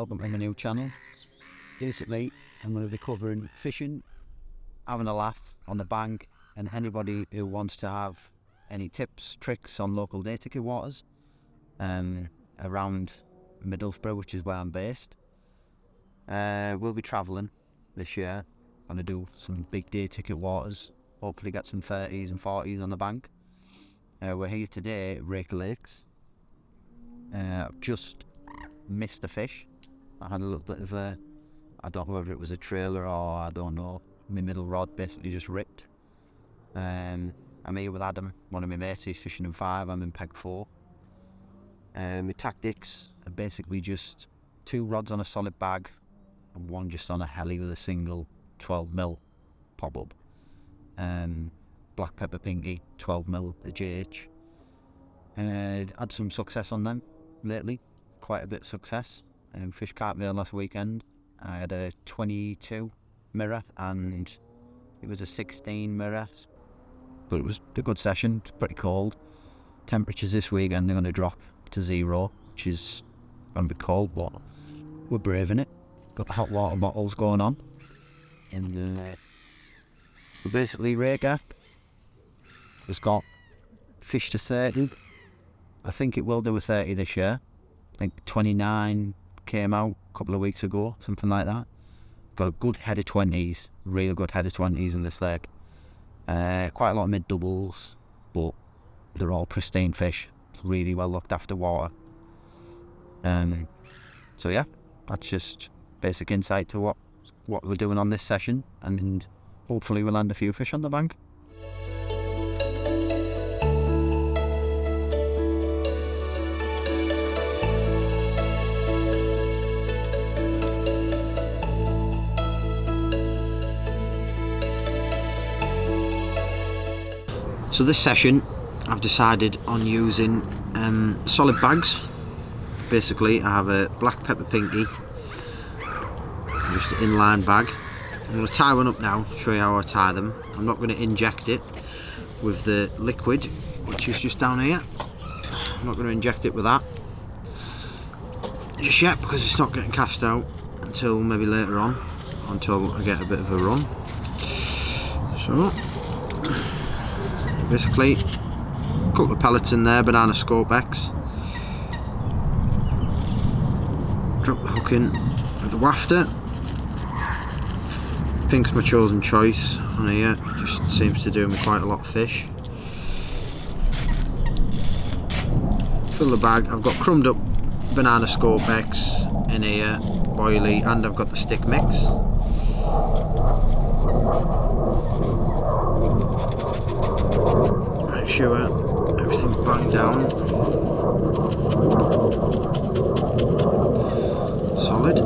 welcome to my new channel. Basically, I'm going to be covering fishing, having a laugh on the bank, and anybody who wants to have any tips, tricks on local day ticket waters around Middlesbrough, which is where I'm based. We'll be travelling this year. Going to do some big day ticket waters, hopefully get some 30s and 40s on the bank. We're here today at Raker Lakes. I've just missed a fish. I had a little bit of a, I don't know whether it was a trailer or I don't know, my middle rod basically just ripped. I'm here with Adam, one of my mates. He's fishing in 5, I'm in peg 4. My tactics are basically just 2 rods on a solid bag and 1 just on a heli with a single 12mm pop-up. Black pepper pinky, 12mm the JH. Had some success on them lately, quite a bit of success. Fished carp there last weekend. I had a 22 mirror and it was a 16 mirror, but it was a good session. It's pretty cold. Temperatures this weekend they're going to drop to 0, which is going to be cold, but we're braving it. Got the hot water bottles going on. And basically Raker has got fish to 30. I think it will do a 30 this year. I think 29 came out a couple of weeks ago, something like that. Got a good head of 20s, real good head of 20s in this lake. Quite a lot of mid doubles, but they're all pristine fish, really well looked after water. So yeah, that's just basic insight to what we're doing on this session, and hopefully we'll land a few fish on the bank. So this session I've decided on using solid bags. Basically I have a black pepper pinky, just an inline bag. I'm going to tie one up now, show you how I tie them. I'm not going to inject it with the liquid, which is just down here. I'm not going to inject it with that just yet because it's not getting cast out until maybe later on, until I get a bit of a run. So basically, a couple of pellets in there, banana scope X. Drop the hook in with the wafter. Pink's my chosen choice on here, just seems to do me quite a lot of fish. Fill the bag. I've got crumbed up banana scope X in here, boilie, and I've got the stick mix. Make sure everything's banged down. Solid.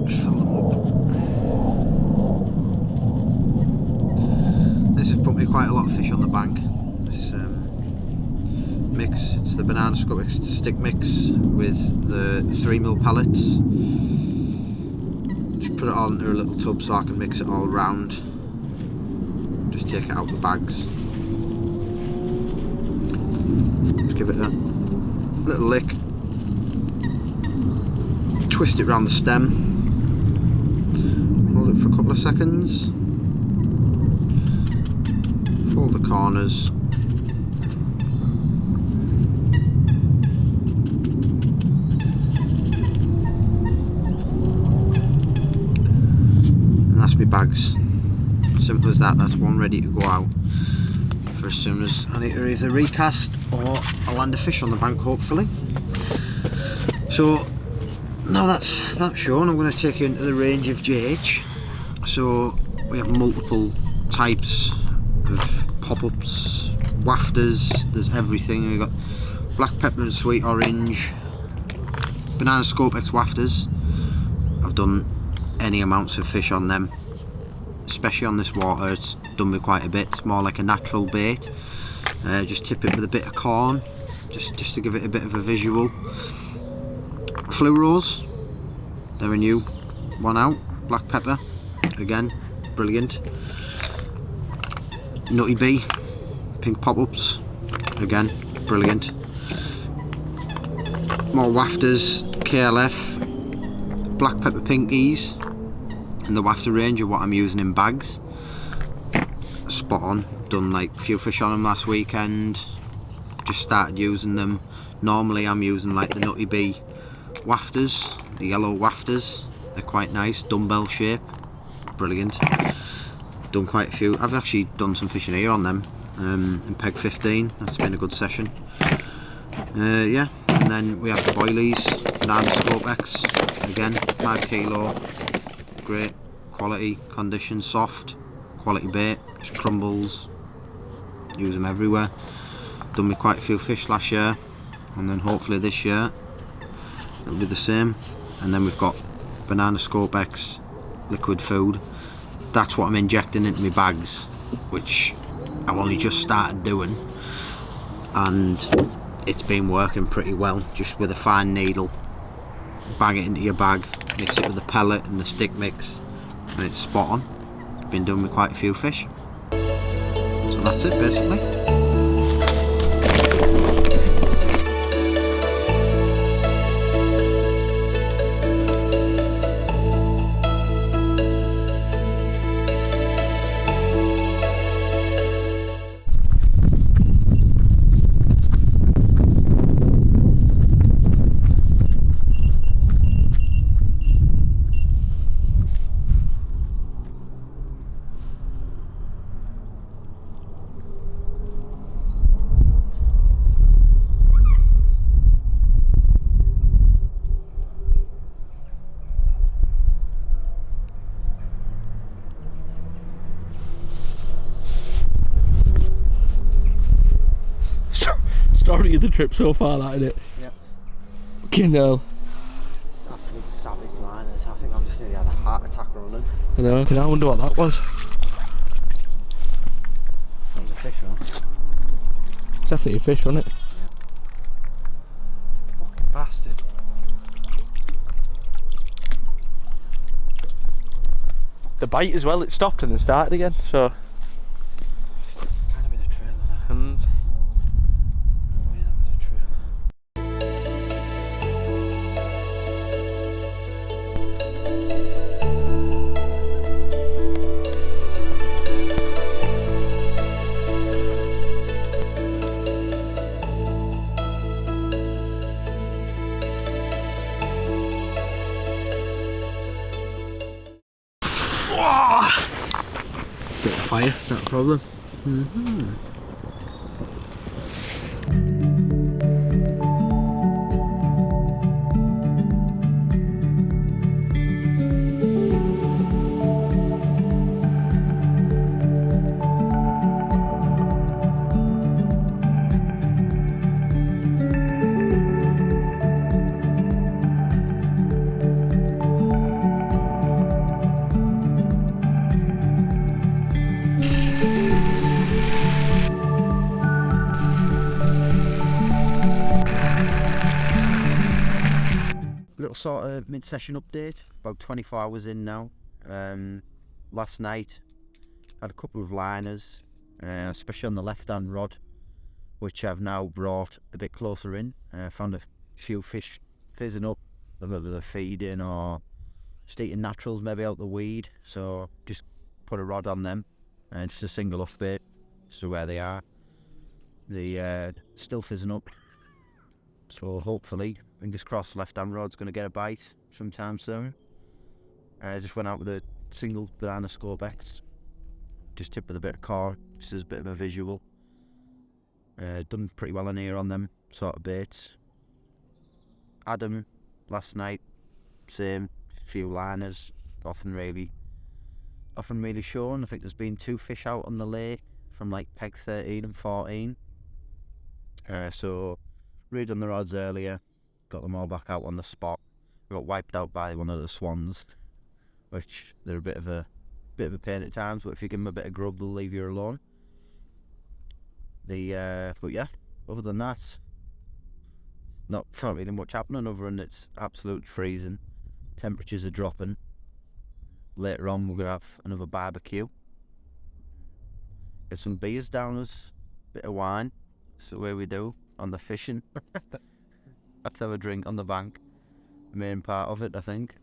Just fill them up. This has put me quite a lot of fish on the bank. This mix, it's the banana scope, it's the stick mix with the 3mm pellets. Put it all into a little tub so I can mix it all round. Just take it out the bags. Just give it a little lick. Twist it around the stem. Hold it for a couple of seconds. Fold the corners. Bags, simple as that. That's one ready to go out for as soon as I need to either recast or I'll land a fish on the bank, hopefully. So now that's shown, I'm going to take you into the range of JH. So we have multiple types of pop-ups, wafters, there's everything. We've got black pepper and sweet orange, banana scope X wafters. I've done any amounts of fish on them, especially on this water. It's done me quite a bit. It's more like a natural bait. Just tip it with a bit of corn, just to give it a bit of a visual. Fluoros, they're a new one out. Black pepper, again, brilliant. Nutty bee, pink pop-ups, again, brilliant. More wafters, KLF, black pepper pinkies, and the wafter range are what I'm using in bags. Spot on. Done like a few fish on them last weekend. Just started using them. Normally I'm using like the Nutty Bee wafters, the yellow wafters. They're quite nice, dumbbell shape, brilliant. Done quite a few. I've actually done some fishing here on them in peg 15. That's been a good session. Yeah, and then we have the boilies, banana scope X, again 5 kilo, great quality condition, soft quality bait, just crumbles, use them everywhere. Done with quite a few fish last year, and then hopefully this year it'll be the same. And then we've got banana scope X liquid food. That's what I'm injecting into my bags, which I've only just started doing, and it's been working pretty well. Just with a fine needle, bang it into your bag, mix it with the pellet and the stick mix, and it's spot on. Been doing with quite a few fish, so that's it basically. Story of the trip so far, that isn't it? Yep. Fucking hell. It's absolute savage liners. I think I've just nearly had a heart attack running. I know. I wonder what that was. That was a fish, man. It's definitely a fish, wasn't it? Yeah. Fucking bastard. The bite as well, it stopped and then started again, so. Kind of been a trailer there. And No way that was a trailer. Bit of fire, not a problem. Little sort of mid-session update, about 24 hours in now. Last night had a couple of liners, especially on the left hand rod, which I've now brought a bit closer in. Found a few fish fizzing up, whether they're feeding or just eating naturals, maybe out the weed, so just put a rod on them, and just a single off bait, so where they are. They still fizzing up, so hopefully, fingers crossed, left hand rod's going to get a bite sometime soon. I just went out with a single banana scope X, just tipped with a bit of carp, just as a bit of a visual. Done pretty well in here on them sort of baits. Adam last night, same, few liners, often really shown. I think there's been 2 fish out on the lake from like peg 13 and 14. So read on the rods earlier, got them all back out on the spot. Got wiped out by one of the swans, which they're a bit of a pain at times, but if you give them a bit of grub, they'll leave you alone. But yeah, other than that, not really much happening other than it's absolutely freezing. Temperatures are dropping. Later on we're gonna have another barbecue. Get some beers down us, bit of wine. That's the way we do on the fishing. Let's have a drink on the bank. The main part of it, I think.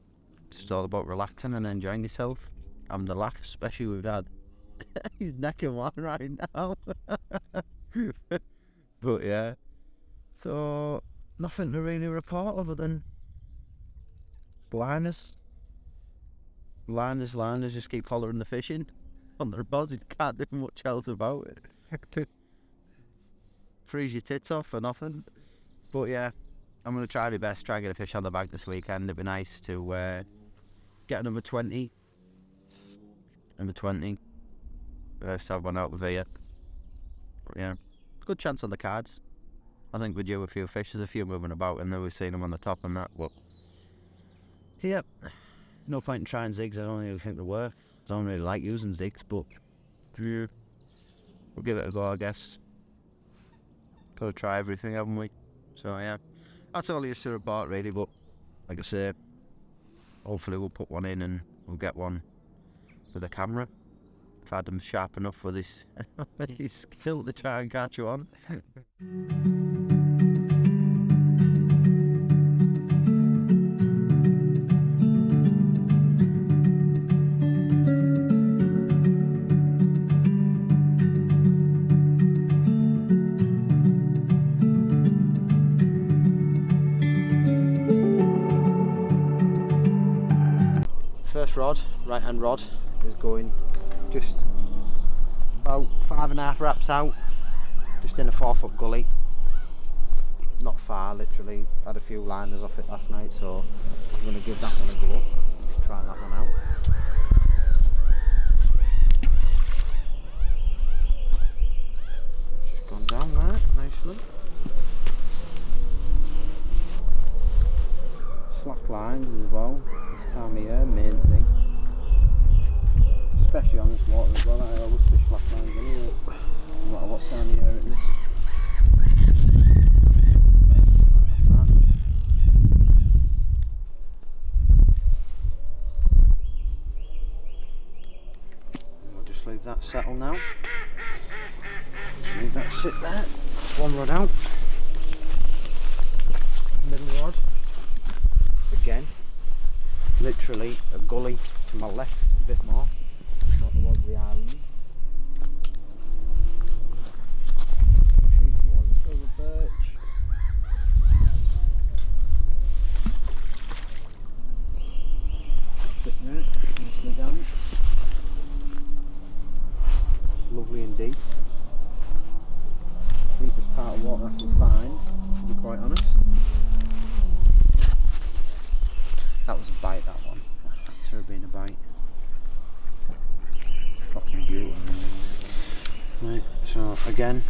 It's all about relaxing and enjoying yourself. Having the laugh, especially with Dad. He's necking one right now. But yeah. So, nothing to really report other than liners. Liners just keep following the fishing on the rods. You can't do much else about it. Freeze your tits off for nothing. But yeah, I'm going to try my best, try and get a fish on the bag this weekend. It'd be nice to get another 20. Number 20. Let's have one out with here. But yeah, good chance on the cards. I think we're due a few fish. There's a few moving about, and then we've seen them on the top and that. But yep, no point in trying zigs. I don't really think they work. I don't really like using zigs, but yeah, we'll give it a go, I guess. Got to try everything, haven't we? So yeah, that's all there is to report really. But like I say, hopefully we'll put one in and we'll get one with a camera. I've had them sharp enough for this skill to try and catch you on. First rod, right hand rod, is going just about 5.5 wraps out, just in a 4-foot gully. Not far, literally. Had a few liners off it last night, so I'm going to give that one a go. Just try that one out. Just gone down there nicely. Slack lines as well, this time of year, main thing. Especially on this water as well. I always fish slack lines anyway, no matter what time of year it is. We'll just leave that settle now. Leave that sit there. One rod out. Middle rod. Again, literally a gully to my left a bit more. Not towards the island. Shoot towards the silver birch. Sit there, nicely down. Lovely and deep. Deepest part of water I can find, to be quite honest. That was a bite, that one. That had to have been a bite. Fucking beautiful. Right, so again,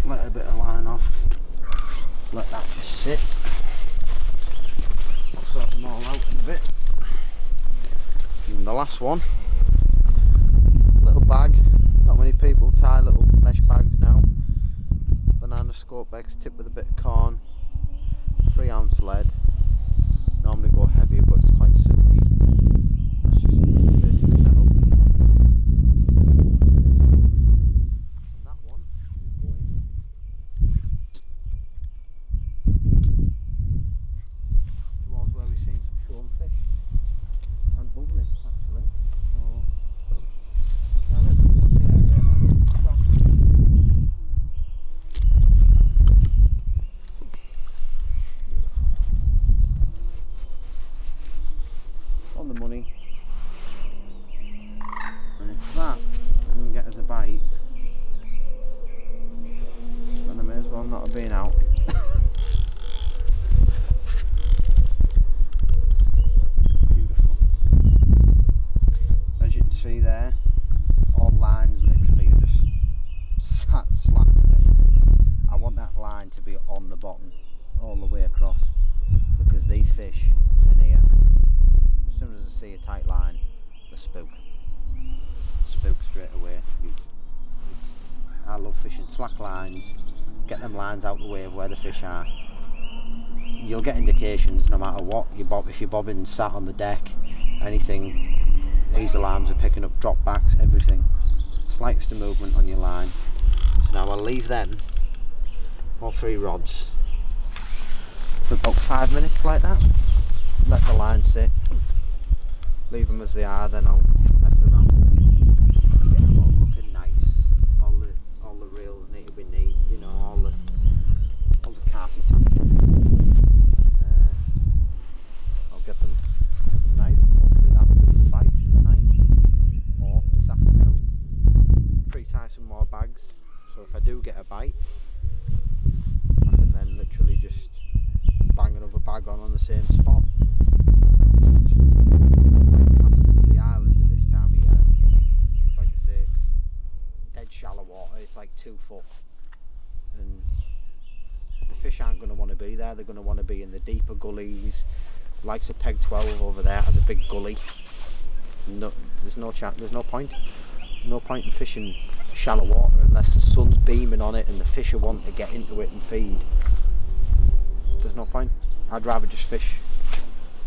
let a bit of line off. Let that just sit. I'll sort them all out in a bit. And the last one, little bag. Not many people tie little mesh bags now. Banana scope bags tipped with a bit of corn. 3-ounce lead. Normally go heavier, but it's quite silky. That's just basic setup. And that one is going towards where we've seen some shown fish and bubbling actually. So yeah, let's put the area. On the money, and if that doesn't get us a bite, then I may as well not have been out. Beautiful. As you can see there, all lines literally are just sat slack with anything. I want that line to be on the bottom all the way across, because these fish in here, as soon as I see a tight line, they spook straight away. I love fishing slack lines, get them lines out the way of where the fish are. You'll get indications no matter what you bob. If you're bobbing sat on the deck, anything, these alarms are picking up drop backs, everything. Slightest movement on your line, So now I'll leave them, all 3 rods, for about 5 minutes like that. Let the line sit, leave them as they are, then I'll mess around with them. Get them all looking nice. All the reels need to be neat, you know, all the carpy I'll get them nice, and hopefully that will give us a bite for the night, or this afternoon. Pre-tie some more bags, so if I do get a bite, I can then literally just bang another bag on the same spot. Casting to the island at this time of year, it's like I say, it's dead shallow water, it's like 2 foot, and the fish aren't going to want to be there. They're going to want to be in the deeper gullies. Likes a peg 12 over there has a big gully. No, there's no point. There's no point in fishing shallow water unless the sun's beaming on it and the fish are wanting to get into it and feed. There's no point. I'd rather just fish,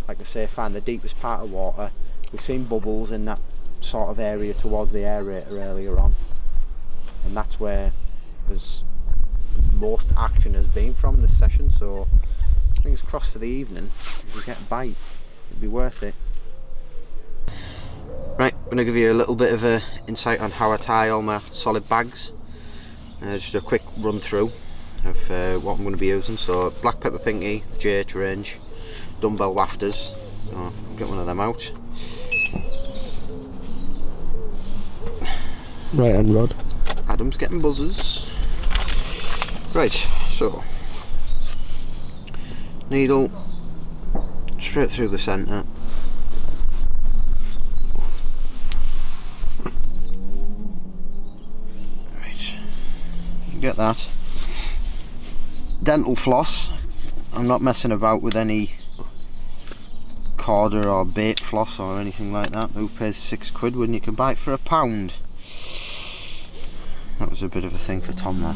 like I say, find the deepest part of water. We've seen bubbles in that sort of area towards the aerator earlier on, and that's where there's most action has been from this session. So fingers crossed for the evening, if we get a bite, it'd be worth it. Right, I'm going to give you a little bit of a insight on how I tie all my solid bags. Just a quick run through of what I'm going to be using. So black pepper pinky, J8 range, dumbbell wafters. So I'll get one of them out. Right hand rod. Adam's getting buzzers. Right, so needle straight through the centre. Right, you get that. Dental floss. I'm not messing about with any corder or bait floss or anything like that. Who pays £6 when you can buy it for £1? That was a bit of a thing for Tom there.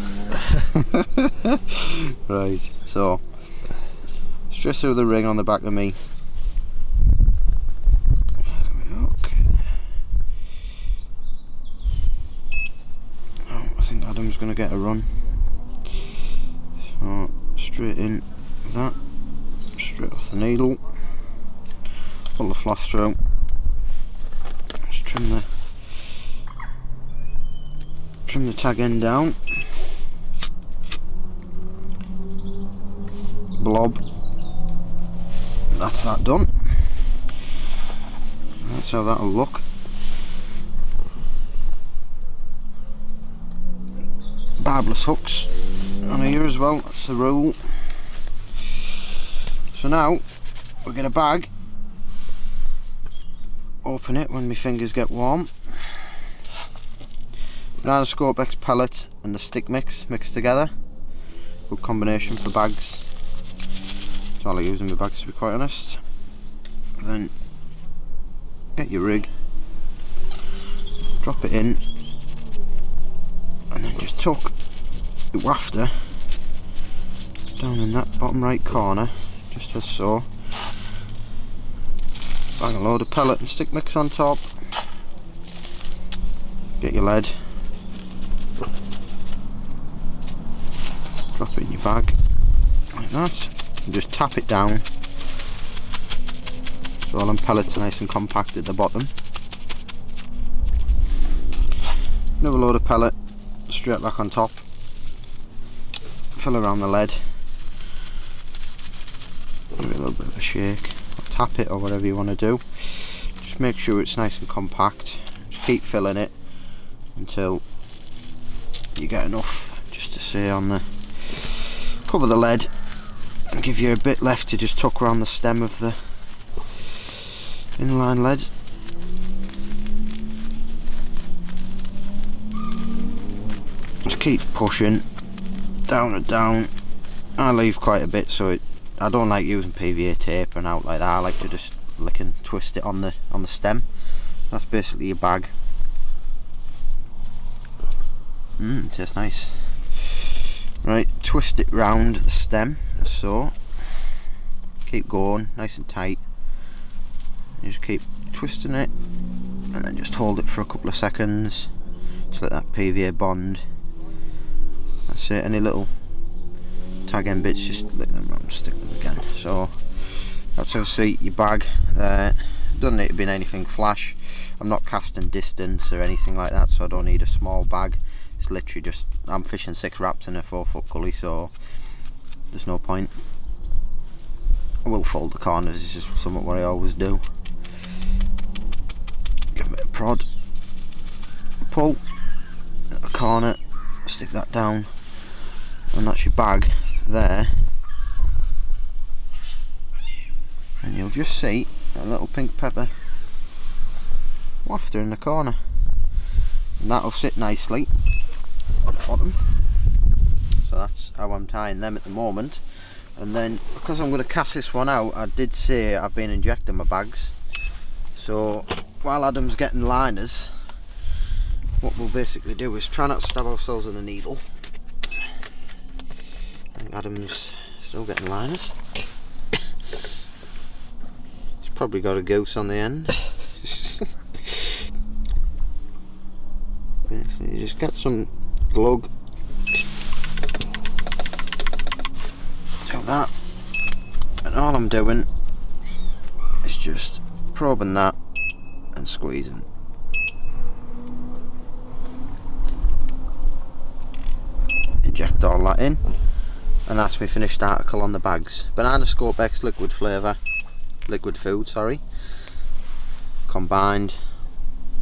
Right, so straight through the ring on the back of me. Okay. Oh, I think Adam's going to get a run. So straight in that, straight off the needle, pull the floss through, just trim the tag end down, blob, that's that done. That's how that'll look. Barbless hooks on here as well, that's the rule. So now we get a bag, open it when my fingers get warm. Banana Scope X pellet and the stick mix mixed together. Good combination for bags. That's all I use in my bags, to be quite honest. Then get your rig, drop it in, and then just tuck the wafter down in that bottom right corner, just as so. Bang a load of pellet and stick mix on top. Get your lead, drop it in your bag like that, and just tap it down so all them pellets are nice and compact at the bottom. Another load of pellet straight back on top, fill around the lead, give it a little bit of a shake, or tap it, or whatever you want to do. Just make sure it's nice and compact, just keep filling it until you get enough just to say on the cover the lead, and give you a bit left to just tuck around the stem of the inline lead. Just keep pushing down and down. I leave quite a bit, so I don't like using PVA tape and out like that. I like to just lick and twist it on the stem. That's basically your bag. It tastes nice. Right, twist it round the stem, so. Keep going, nice and tight. You just keep twisting it, and then just hold it for a couple of seconds. Just let that PVA bond. that's it. Any little tag end bits, just lick them around, stick them again. So that's obviously your bag there. Doesn't need to be anything flash. I'm not casting distance or anything like that, so I don't need a small bag. It's literally just, I'm fishing 6 wraps in a 4-foot gully, so there's no point. I will fold the corners, it's just something what I always do. Give it a prod, pull, a corner, stick that down, and that's your bag there. And you'll just see a little pink pepper wafter in the corner, and that'll sit nicely on the bottom. So that's how I'm tying them at the moment. And then because I'm going to cast this one out, I did say I've been injecting my bags, so while Adam's getting liners, what we'll basically do is try not to stab ourselves in the needle. I think Adam's still getting liners. He's probably got a goose on the end. Basically, you just get some glug, do that, and all I'm doing is just probing that and squeezing. Inject all that in, and that's my finished article on the bags. Banana Scopex liquid flavour, liquid food, sorry, combined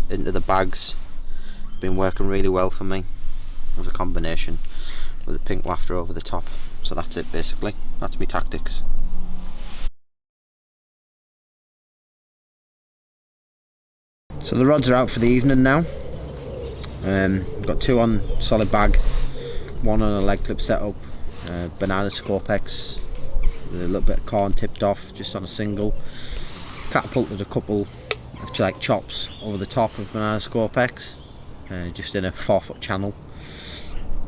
into the bags. Been working really well for me as a combination with a pink wafter over the top. So that's it basically, that's my tactics. So the rods are out for the evening now. I've got 2 on solid bag, 1 on a leg clip setup, banana Scopex with a little bit of corn tipped off just on a single. Catapulted a couple of like chops over the top of banana Scopex, just in a 4-foot channel,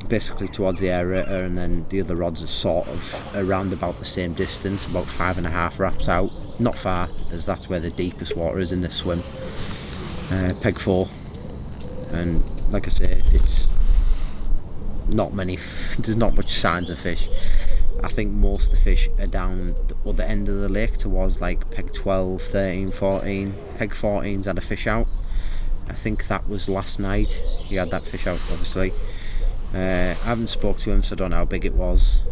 basically towards the aerator, and then the other rods are sort of around about the same distance, about 5.5 wraps out, not far, as that's where the deepest water is in this swim. Peg 4, and like I say, it's not many, there's not much signs of fish. I think most of the fish are down the other end of the lake towards like peg 12, 13, 14. Peg 14's had a fish out. I think that was last night. He had that fish out, obviously. I haven't spoke to him, so I don't know how big it was.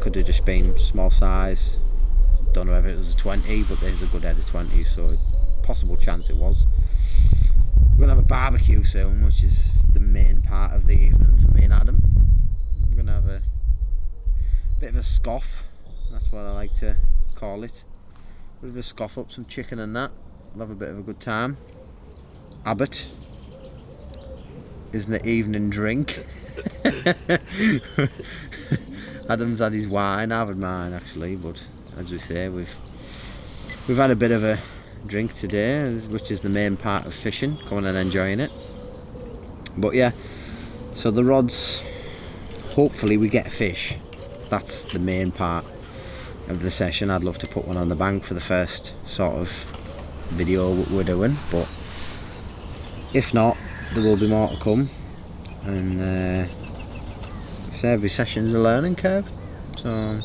Could have just been small size. Don't know if it was a 20, but there's a good head of 20, so possible chance it was. We're going to have a barbecue soon, which is the main part of the evening for me and Adam. We're going to have a bit of a scoff, that's what I like to call it. A bit of a scoff up, some chicken and that. We'll have a bit of a good time. Abbott isn't the evening drink. Adam's had his wine, I've had mine actually, but as we say, we've had a bit of a drink today, which is the main part of fishing, coming and enjoying it. But yeah, so the rods, hopefully we get a fish. That's the main part of the session. I'd love to put one on the bank for the first sort of video we're doing, but if not, there will be more to come. And so every session's a learning curve, so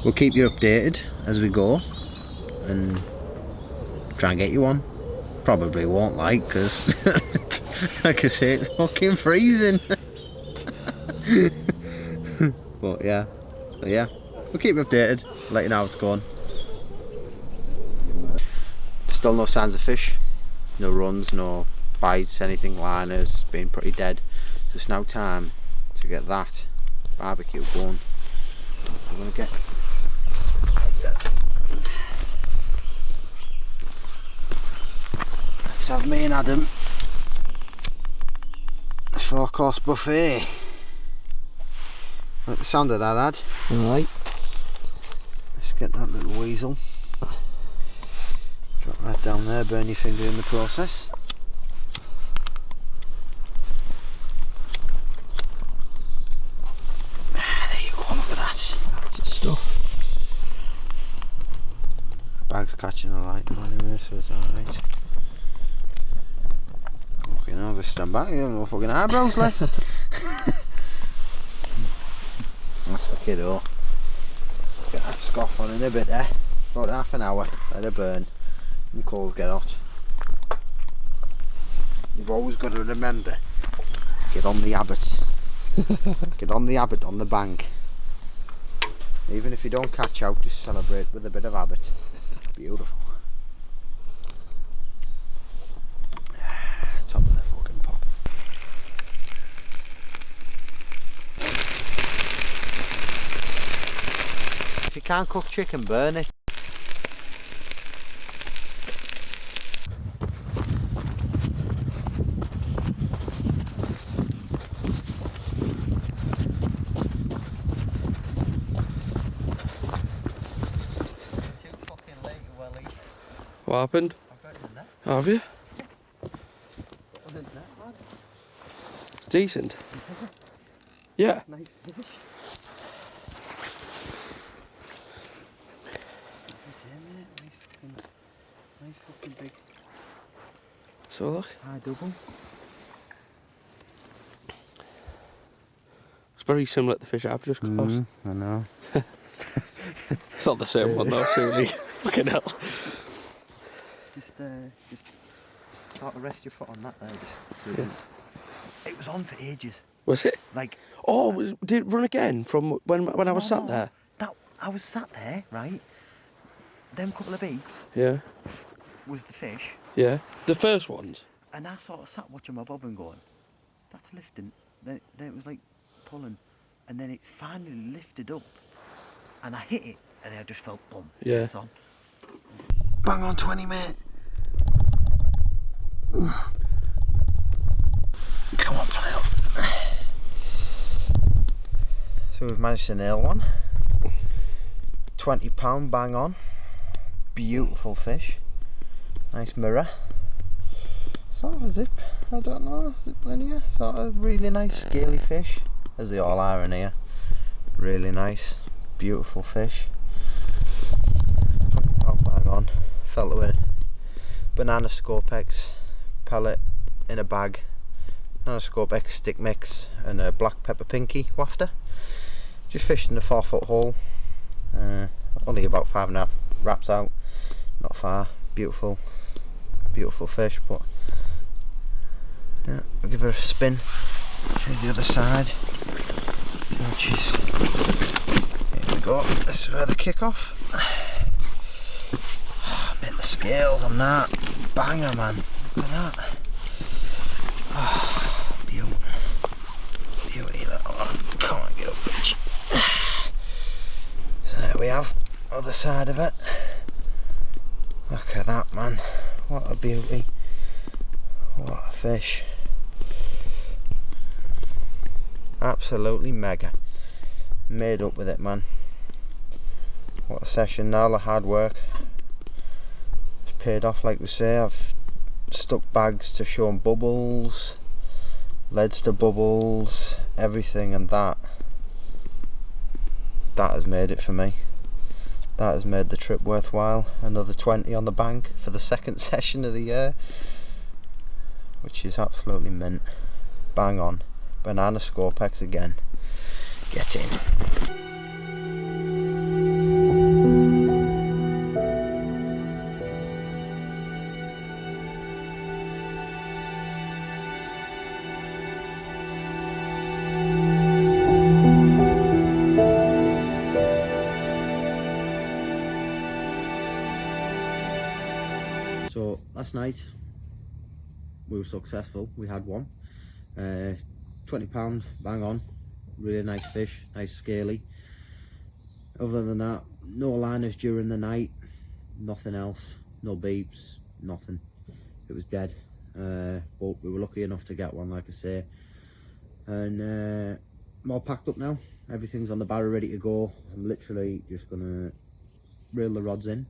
we'll keep you updated as we go and try and get you one. Probably won't, like, because like I say, it's fucking freezing. But yeah, we'll keep you updated, let you know how it's going. Still no signs of fish, no runs, no bites, anything. Liners been pretty dead. So it's now time to get that barbecue going. I'm gonna get let's have me and Adam a 4-course buffet. Like the sound of that, Ad? Alright. Let's get that little weasel. Drop that down there, burn your finger in the process. There you go, look at that. That's stuff. Bag's catching a light now anyway, so it's alright. Fucking hell, stand back, you have no fucking eyebrows left. the kiddo. Get that scoff on in a bit there. About half an hour, let it burn and coals get hot. You've always got to remember, get on the abbot. Get on the abbot on the bank. Even if you don't catch out, just celebrate with a bit of abbot. Beautiful. Top of the fucking pot. If you can't cook chicken, burn it. What happened? I've got it in there. Have you? Put it in there, man. Decent. Yeah. Nice fish. Nice fucking big. So look. High double. It's very similar to the fish I've just caught. I know. It's not the same one though, surely. Fucking hell. Just sort of rest your foot on that there. It was on for ages. Was it? Like. Did it run again from when I was sat there? I was sat there, right? Them couple of beeps Yeah. was the fish. Yeah. The first ones? And I sort of sat watching my bobbin going, that's lifting. Then it was like pulling. And then it finally lifted up. And I hit it. And I just felt, boom. Yeah. It's on. Bang on 20, mate. Come on, play up. So we've managed to nail one. £20 bang on. Beautiful fish. Nice mirror. Sort of a zip, I don't know, zip linear. Sort of really nice scaly fish, as they all are in here. Really nice, beautiful fish. £20 bang on. Felt with banana Scopex pellet in a bag. Banana Scopex stick mix and a black pepper pinky wafter. Just fished in a 4-foot hole. Only about 5.5 wraps out. Not far. Beautiful fish, but yeah, I'll give her a spin. Show you the other side. Which is, here we go. This is where the kick off. Bit the scales on that. Banger, man. Look at that. Oh, beauty. Beauty, little one. Come on, get up, bitch. So there we have other side of it. Look at that, man. What a beauty. What a fish. Absolutely mega. Made up with it, man. What a session. Now the hard work it's paid off, like we say. I've stuck bags to show 'em bubbles, leads to bubbles, everything, and that has made it for me. That has made the trip worthwhile. Another 20 on the bank for the second session of the year, which is absolutely mint. Bang on. Banana Scopex again. Get in. So last night we were successful. We had one. £20 bang on. Really nice fish, nice scaly. Other than that, no liners during the night, nothing else, no beeps, nothing. It was dead. But we were lucky enough to get one, like I say. And I'm all packed up now. Everything's on the barrow ready to go. I'm literally just gonna reel the rods in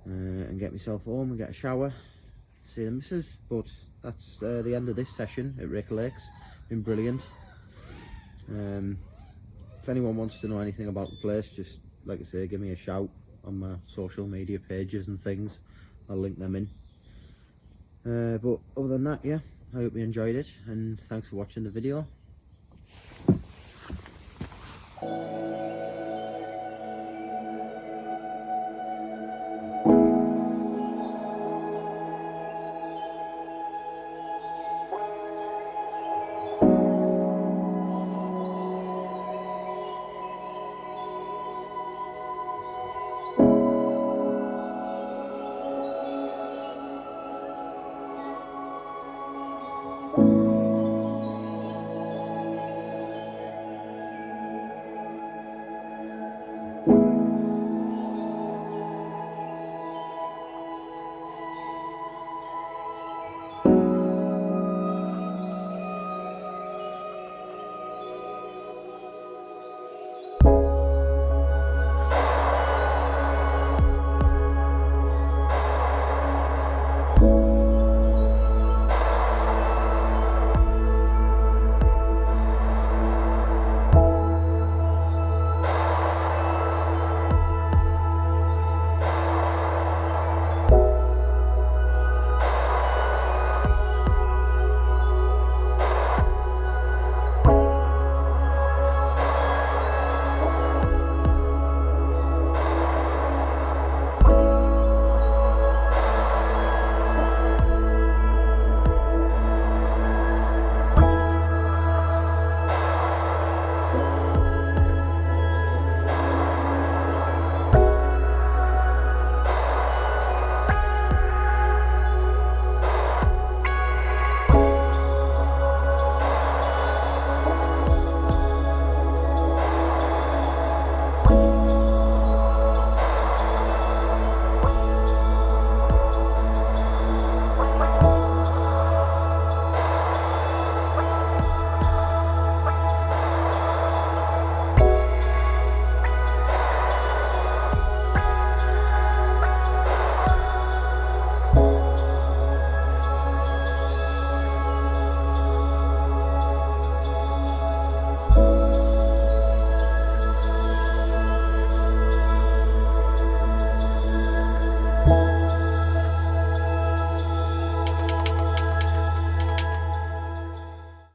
and get myself home and get a shower, see the missus. But that's the end of this session at Raker Lakes. Been brilliant. If anyone wants to know anything about the place, just like I say, give me a shout on my social media pages and things. I'll link them in. But other than that, yeah, I hope you enjoyed it, and thanks for watching the video.